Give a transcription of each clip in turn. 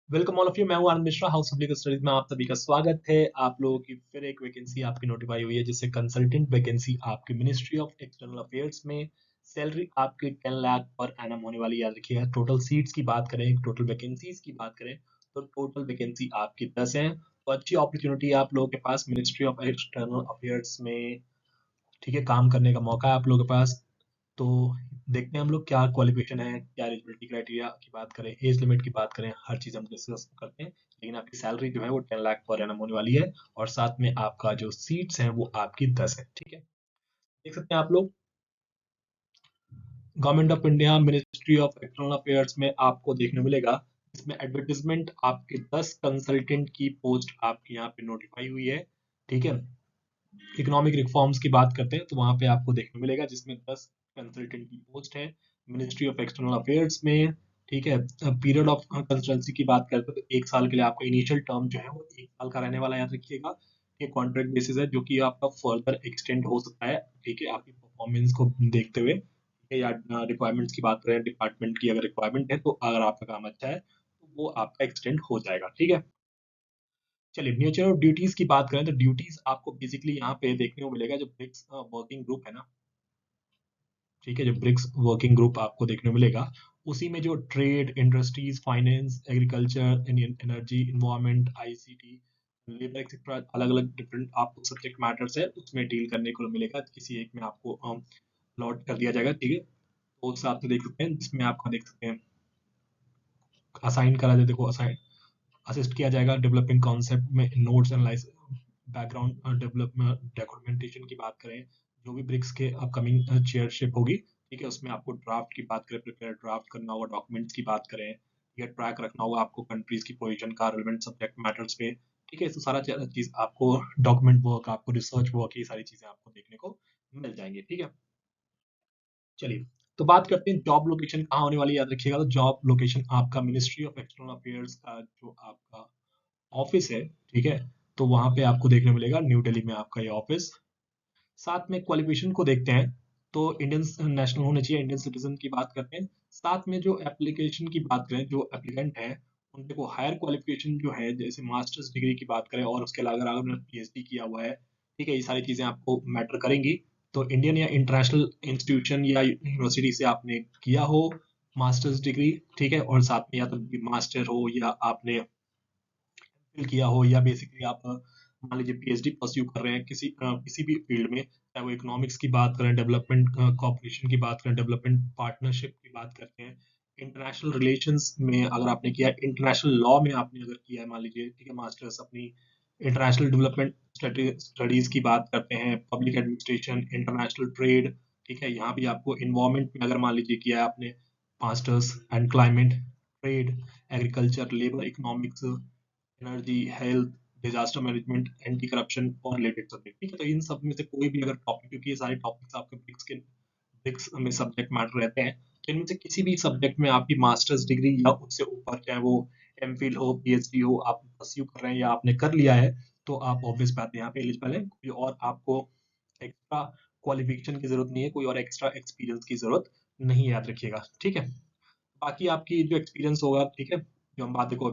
Welcome all of you. मैं हूं Anand Mishra, House of Legal Studies में आप सभी का स्वागत है। आप लोगों की फिर एक वैकेंसी आपकी नोटिफाई हुई है, जिससे कंसल्टेंट वैकेंसी आपकी मिनिस्ट्री ऑफ एक्सटर्नल अफेयर्स में। सैलरी आपकी 10 लाख पर एनम होने वाली, याद रखिएगा। टोटल सीट्स की बात करें, टोटल वैकेंसीज की बात करें, तो टोटल वैकेंसी आपकी 10 है। तो अच्छी अपॉर्चुनिटी है आप लोगों के पास मिनिस्ट्री ऑफ एक्सटर्नल अफेयर्स में, ठीक है, काम करने का मौका है आप लोगों के पास। तो देखते हैं हम लोग क्या क्वालिफिकेशन है, क्या एलिजिबिलिटी क्राइटेरिया की बात करें, एज लिमिट की बात करें, हर चीज हम डिस्कस करते हैं। लेकिन आपकी सैलरी जो है वो 10 लाख पर एनम होने वाली है, और साथ में आपका जो सीट्स हैं वो आपकी 10 है, ठीक है। देख सकते हैं आप लोग, government of India ministry of external affairs में आपको देखने मिलेगा। इसमें एडवर्टीजमेंट आपके 10 कंसल्टेंट की पोस्ट आपकी यहाँ पे नोटिफाई हुई है, ठीक है। इकोनॉमिक रिफॉर्म्स की बात करते हैं तो वहां पे आपको देखने मिलेगा, जिसमें 10 कंसल्टेंट की पोस्ट है मिनिस्ट्री ऑफ एक्सटर्नल अफेयर्स में, ठीक है। पीरियड ऑफ कंसल्टेंसी की बात करते हैं तो 1 साल के लिए आपका इनिशियल टर्म जो है वो 1 साल का रहने वाला है, याद रखिएगा। ये कॉन्ट्रैक्ट बेसिस है, जो कि आपका फर्दर एक्सटेंड हो सकता है, ठीक है, आपकी परफॉर्मेंस को देखते हुए, ठीक है, या रिक्वायरमेंट्स की बात करें, डिपार्टमेंट की अगर रिक्वायरमेंट है तो अगर आपका काम अच्छा है तो वो आपका एक्सटेंड हो जाएगा, ठीक है। चलिए, नेचर और ड्यूटीज की बात करें तो ड्यूटीज आपको बेसिकली यहाँ पे देखने को मिलेगा, जो ब्रिक्स वर्किंग ग्रुप है ना, ठीक है, जो ब्रिक्स वर्किंग ग्रुप आपको देखने को मिलेगा, उसी में जो trade, industries, finance, agriculture, energy, environment, ICT, labour etcetera, अलग अलग डिफरेंट आपको सब्जेक्ट मैटर्स है उसमें डील करने को मिलेगा। किसी एक में आपको लॉट कर दिया जाएगा, ठीक है। तो उस हिसाब से देख सकते हैं, जिसमें आपका देख सकते हैं असाइन करा जाए, देखो असाइन असिस्ट किया जाएगा डेवलपिंग कॉन्सेप्ट में, notes analyse, background development, documentation की बात करें, जो भी ब्रिक्स के अपकमिंग चेयरशिप होगी, ठीक है, उसमें आपको ड्राफ्ट की बात करें, प्रिपेयर ड्राफ्ट करना होगा, डॉक्यूमेंट्स की बात करें, ठीक है, ट्रैक रखना होगा आपको कंट्रीज की पोजीशन का रिलेवेंट सब्जेक्ट मैटर्स पे, ठीक है। तो सारा चीज आपको, डॉक्यूमेंट वर्क, आपको रिसर्च वर्क, ये सारी चीजें आपको देखने को मिल जाएंगी, ठीक है। चलिए, तो बात करते हैं जॉब लोकेशन कहाँ होने वाली है, याद रखिएगा। तो जॉब लोकेशन आपका मिनिस्ट्री ऑफ एक्सटर्नल अफेयर्स का जो आपका ऑफिस है, ठीक है, तो वहां पे आपको देखने मिलेगा न्यू दिल्ली में आपका ये ऑफिस। साथ में क्वालिफिकेशन को देखते हैं तो इंडियन नेशनल होने चाहिए, इंडियन सिटीजन की बात करते हैं। साथ में जो एप्लीकेशन की बात करें, जो एप्लीकेंट है उनके को हायर क्वालिफिकेशन जो है, जैसे मास्टर्स डिग्री की बात करें, और उसके अलावा अगर आपने पीएचडी किया हुआ है, ठीक है, ये सारी चीजें आपको मैटर करेंगी। तो इंडियन या इंटरनेशनल इंस्टीट्यूशन या यूनिवर्सिटी से आपने किया हो मास्टर्स डिग्री, ठीक है, और साथ में या तो मास्टर हो या आपने किया हो, या बेसिकली आप मान लीजिए पीएचडी परस्यू कर रहे हैं किसी भी फील्ड में, चाहे वो इकोनॉमिक्स की बात करें, डेवलपमेंट कॉपरेशन की बात करें, डेवलपमेंट पार्टनरशिप की बात करते हैं, इंटरनेशनल रिलेशंस में अगर आपने किया है, इंटरनेशनल लॉ में आपने अगर किया है मान लीजिए, ठीक है, मास्टर्स अपनी, इंटरनेशनल डेवलपमेंट स्टडीज की बात करते हैं, पब्लिक एडमिनिस्ट्रेशन, इंटरनेशनल ट्रेड, ठीक है, यहाँ भी आपको इन्वायरमेंट में अगर मान लीजिए किया है आपने masters, and climate, trade, agriculture, labour economics, energy, health, disaster management, anti corruption और रिलेटेड सब्जेक्ट, ठीक है। तो इन सब में से कोई भी अगर टॉपिक, क्योंकि ये सारे टॉपिक्स आपके ब्रिक्स में सब्जेक्ट मैटर रहते हैं, तो इनमें से किसी भी सब्जेक्ट में आपकी मास्टर्स डिग्री या उससे ऊपर, चाहे वो एमफिल हो, पीएचडी हो, आप परस्यू कर रहे हैं या आपने कर लिया है, तो आप ऑब्वियस बात है यहाँ पे एलिजिबल है। कोई और आपको एक्स्ट्रा क्वालिफिकेशन की जरूरत नहीं है, कोई और एक्स्ट्रा एक्सपीरियंस की जरूरत नहीं है, याद रखिएगा, ठीक है। बाकी आपकी जो एक्सपीरियंस होगा, ठीक है, जो हम बात देखो,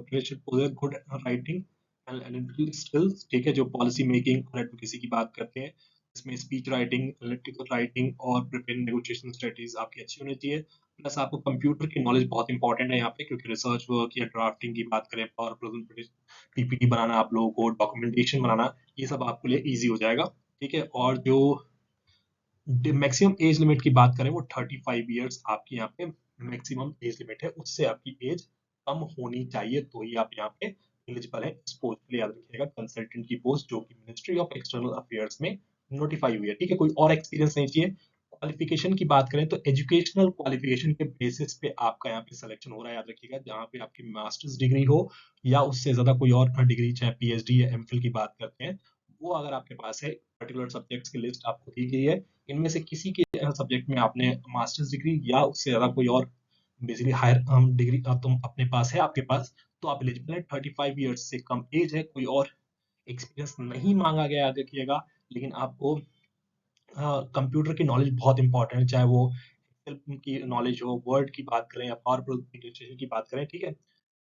good writing and analytical skills, ठीक है, जो पॉलिसी मेकिंग और एडवोकेसी की बात करते हैं, इसमें स्पीच राइटिंग, एनालिटिकल राइटिंग और प्रिपेयर नेगोशिएशन स्ट्रेटजीज आपकी अच्छी होनी चाहिए। प्लस आपको कंप्यूटर की नॉलेज बहुत इंपॉर्टेंट है यहाँ पे, क्योंकि रिसर्च वर्क या ड्राफ्टिंग की बात करें, पावर प्रेजेंटेशन, पीपीटी बनाना आप लोगों को, डॉक्यूमेंटेशन बनाना, ये सब आपके लिए ईजी हो जाएगा, ठीक है। और जो मैक्सिमम एज लिमिट की बात करें, वो 35 ईयर्स आपकी यहाँ पे मैक्सिमम एज लिमिट है, उससे आपकी एज कम होनी चाहिए, तो ही आप यहाँ पे एलिजिबल है इस पोस्ट के लिए, याद रखिएगा, कंसल्टेंट की पोस्ट, जो कि मिनिस्ट्री ऑफ एक्सटर्नल अफेयर्स में नोटिफाई हुई है, ठीक है। कोई और एक्सपीरियंस नहीं चाहिए। क्वालिफिकेशन की बात करें तो एजुकेशनल क्वालिफिकेशन के बेसिस पे आपका यहाँ पे सिलेक्शन हो रहा है, याद रखिएगा, जहाँ पे आपकी मास्टर्स डिग्री हो या उससे ज्यादा कोई और डिग्री, चाहे पीएचडी या एमफिल की बात करते हैं, वो अगर आपके पास है, पर्टिकुलर सब्जेक्ट्स की लिस्ट आपको दी गई है, इनमें से किसी के सब्जेक्ट में आपने मास्टर्स डिग्री या उससे ज्यादा कोई और बेसिकली हायर डिग्री तुम अपने पास है आपके पास, तो आप एलिजिबल है। 35 ईयर्स से कम एज है, कोई और एक्सपीरियंस नहीं मांगा गया, याद रखिएगा। लेकिन आपको कंप्यूटर की नॉलेज बहुत इंपॉर्टेंट है, चाहे वो एक्सेल की नॉलेज हो, वर्ड की बात करें या पावर प्रेजेंटेशन की बात करें, ठीक है।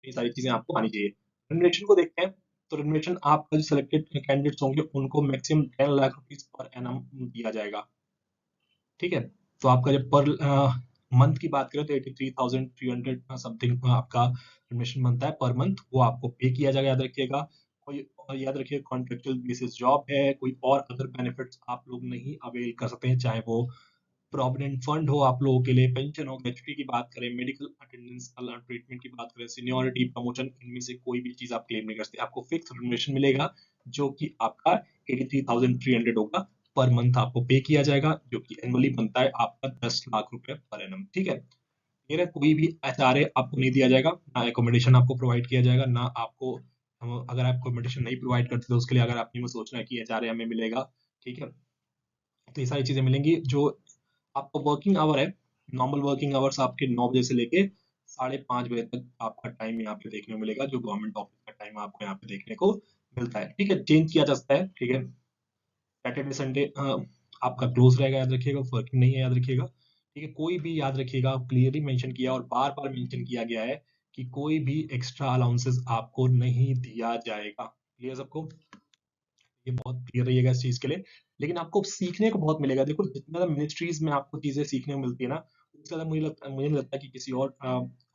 ये सारी चीजें आपको आनी चाहिए। रेमुनरेशन को देखते हैं, तो रेमुनरेशन आपका जो सिलेक्टेड कैंडिडेट्स होंगे उनको maximum 10 lakh rupees per annum दिया जाएगा। ठीक है, तो आपका जब पर मंथ की बात करें तो 83,300 समथिंग आपका एडमिशन बनता है पर मंथ, वो आपको पे किया जाएगा, याद रखिएगा। कोई और याद रखिए कॉन्ट्रेक्चुअल बेसिस जॉब है, कोई और अदर बेनिफिट्स आप लोग नहीं अवेल कर सकते हैं, चाहे वो प्रोविडेंट फंड हो आप लोगों के लिए, पेंशन हो, ग्रेचुटी की बात करें, मेडिकल अटेंडेंस ट्रीटमेंट की बात करें, सीनियोरिटी प्रमोशन, इनमें से कोई भी चीज आप क्लेम नहीं कर सकते। आपको फिक्स रेमुनरेशन मिलेगा जो कि आपका 83,300 होगा, पर मंथ आपको पे किया जाएगा, जो कि एनुअली बनता है आपका 10 लाख रुपए पर एनम। ठीक है, मेरा कोई भी एचआरए आपको नहीं दिया जाएगा, ना एकोमोडेशन आपको प्रोवाइड किया जाएगा, ना आपको अगर आप एकोमोडेशन नहीं प्रोवाइड करते तो उसके लिए अगर आपने वो सोचना है कि एचआरए हमें मिलेगा, ठीक है, तो ये सारी चीजें मिलेंगी। जो आपका वर्किंग आवर है, नॉर्मल वर्किंग आवर्स आपके 9 बजे से लेके 5:30 बजे तक आपका टाइम यहाँ पे देखने को मिलेगा, जो गवर्नमेंट ऑफिस का टाइम आपको यहाँ पे देखने को मिलता है। ठीक है, चेंज किया जा सकता है। ठीक है, सैटरडे संडे आपका क्लोज रहेगा, याद रखिएगा, वर्किंग नहीं है, याद रखिएगा। ठीक है, कोई भी याद रखिएगा क्लियरली मेंशन किया और बार बार मेंशन किया गया है कि कोई भी एक्स्ट्रा अलाउंसेस आपको नहीं दिया जाएगा। क्लियर सबको, ये बहुत क्लियर रहिएगा इस चीज के लिए। लेकिन आपको सीखने को बहुत मिलेगा। देखो जितना मिनिस्ट्रीज में आपको चीजें सीखने को मिलती है ना, उससे ज्यादा मुझे नहीं लगता कि किसी और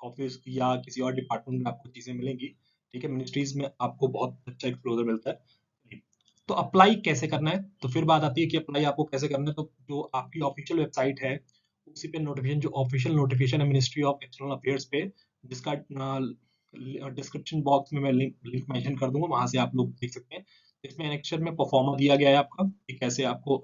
ऑफिस या किसी और डिपार्टमेंट में आपको चीजें मिलेंगी। ठीक है, मिनिस्ट्रीज में आपको बहुत अच्छा एक्सप्लोजर मिलता है। तो अप्लाई कैसे करना है, तो फिर बात आती है कि अप्लाई आपको कैसे करना है। तो जो आपकी ऑफिशियल वेबसाइट है, उसी पे नोटिफिकेशन, जो ऑफिशियल नोटिफिकेशन है मिनिस्ट्री ऑफ एक्सटर्नल अफेयर्स पे, जिसका डिस्क्रिप्शन बॉक्स में मैं लिंक मेंशन कर दूंगा, वहां से आप लोग देख सकते हैं। इसमें एनेक्चर में परफॉर्मा दिया गया है आपका कि कैसे आपको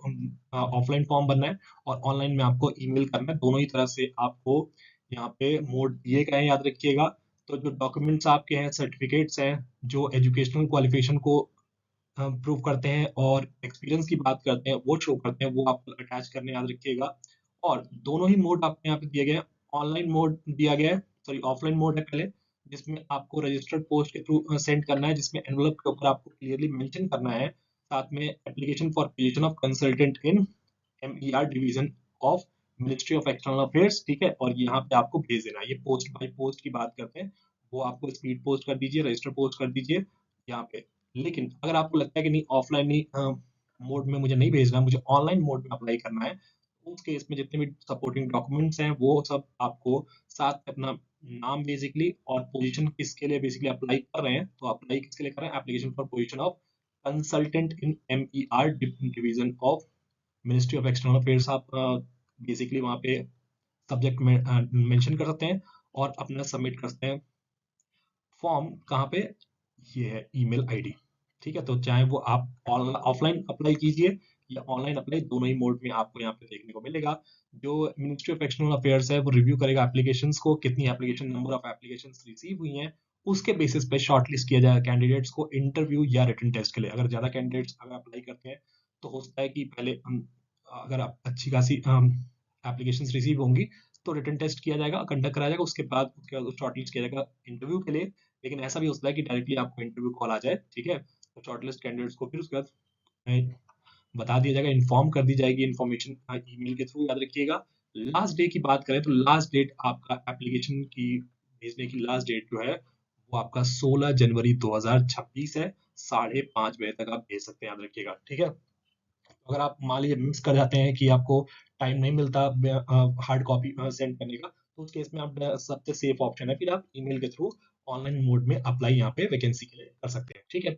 ऑफलाइन फॉर्म भरना है और ऑनलाइन में आपको ईमेल करना है, दोनों ही तरह से आपको यहाँ पे मोड दिए गए हैं, याद रखिएगा। तो जो डॉक्यूमेंट्स आपके हैं, सर्टिफिकेट्स हैं, जो एजुकेशनल क्वालिफिकेशन को प्रूव करते हैं और एक्सपीरियंस की बात करते हैं, वो शो करते हैं, वो आप अटैच करने याद रखिएगा। और दोनों ही मोड आपको यहाँ पे दिए गए हैं। ऑनलाइन मोड दिया गया है, सॉरी ऑफलाइन मोड है पहले, जिसमें आपको रजिस्टर्ड पोस्ट के थ्रू सेंड करना है, जिसमें एनवलप के ऊपर आपको क्लियरली मेंशन करना है, साथ में application for position of consultant in MER division of ministry of external affairs. ठीक है, और यहाँ पे आपको भेज देना है। ये पोस्ट बाय पोस्ट की बात करते हैं, वो आपको स्पीड पोस्ट कर दीजिए, रजिस्टर पोस्ट कर दीजिए यहाँ पे। लेकिन अगर आपको लगता है कि नहीं ऑफलाइन ही मोड में मुझे नहीं भेजना, मुझे ऑनलाइन मोड में अप्लाई करना है, तो उस केस में जितने भी सपोर्टिंग डॉक्यूमेंट्स हैं वो सब आपको साथ में अपना नाम बेसिकली और पोजीशन किसके लिए बेसिकली अप्लाई कर रहे हैं, तो अप्लाई किसके लिए कर रहे हैं, application for position of consultant in MER division of ministry of external affairs, आप बेसिकली वहाँ पे सब्जेक्ट में मेंशन कर सकते हैं और अपना सबमिट कर सकते हैं फॉर्म। कहाँ पे, ये है ईमेल आईडी। ठीक है, तो चाहे वो आप ऑफलाइन अप्लाई कीजिए या ऑनलाइन अप्लाई, दोनों ही मोड में आपको यहाँ पे देखने को मिलेगा। जो मिनिस्ट्री ऑफ एक्सटर्नल अफेयर्स है वो रिव्यू करेगा एप्लीकेशंस को, कितनी application, number of applications receive हुई हैं, उसके बेसिस पे शॉर्टलिस्ट किया जाएगा कैंडिडेट्स को इंटरव्यू या रिटन टेस्ट के लिए। अगर ज्यादा कैंडिडेट्स अगर अप्लाई करते हैं तो हो सकता है कि पहले अगर आप अच्छी खासी एप्लीकेशंस रिसीव होंगी तो रिटन टेस्ट किया जाएगा, कंडक्ट कराया जाएगा, उसके बाद शॉर्टलिस्ट किया जाएगा इंटरव्यू के लिए। लेकिन ऐसा भी होता है कि डायरेक्टली आपको इंटरव्यू कॉल आ जाए। ठीक है, तो शॉर्टलिस्ट कैंडिडेट्स को फिर उसके बाद बता दिया जाएगा, इन्फॉर्म कर दी जाएगी इन्फॉर्मेशन ईमेल के थ्रू, याद रखिएगा। लास्ट डे की बात करें तो लास्ट डेट आपका एप्लीकेशन की भेजने की लास्ट डेट जो है वो आपका 16 जनवरी 2026 है, 5:30 बजे तक आप भेज सकते हैं, याद रखिएगा। ठीक है, अगर आप मान लीजिए मिस कर जाते हैं कि आपको टाइम नहीं मिलता हार्ड कॉपी सेंड करने का, तो उस केस में आप सबसे सेफ ऑप्शन है फिर आप ईमेल के थ्रू ऑनलाइन मोड में अप्लाई यहाँ पे वैकेंसी के लिए कर सकते हैं। ठीक है,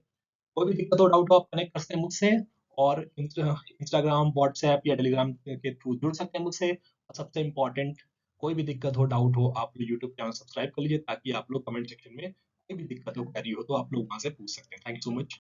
कोई भी दिक्कत हो, डाउट हो, आप कनेक्ट कर सकते हैं मुझसे, और इंस्टाग्राम, व्हाट्सएप या टेलीग्राम के थ्रू जुड़ सकते हैं मुझसे। और सबसे इम्पोर्टेंट, कोई भी दिक्कत हो, डाउट हो, आप यूट्यूब चैनल सब्सक्राइब कर लीजिए, ताकि आप लोग कमेंट सेक्शन में कोई भी दिक्कत हो, क्वेरी हो, तो आप लोग वहां से पूछ सकते हैं। Thank you so much.